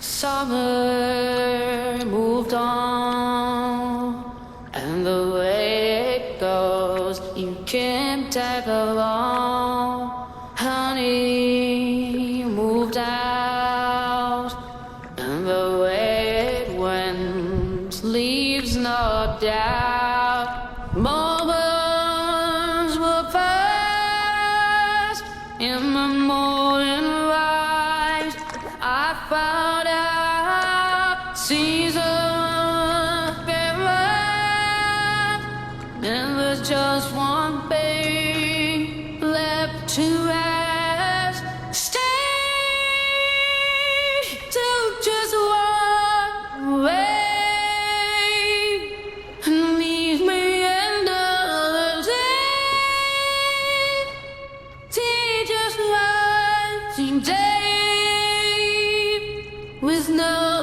Summer moved on, and the way it goes, you can't tag along. Honey moved out, and the way it went leaves no doubt. Moments were past in the morning light. I found out seasons get right, and there's just one thing left to ask. Stay till just one way and leave me another day. See just one seems deep with no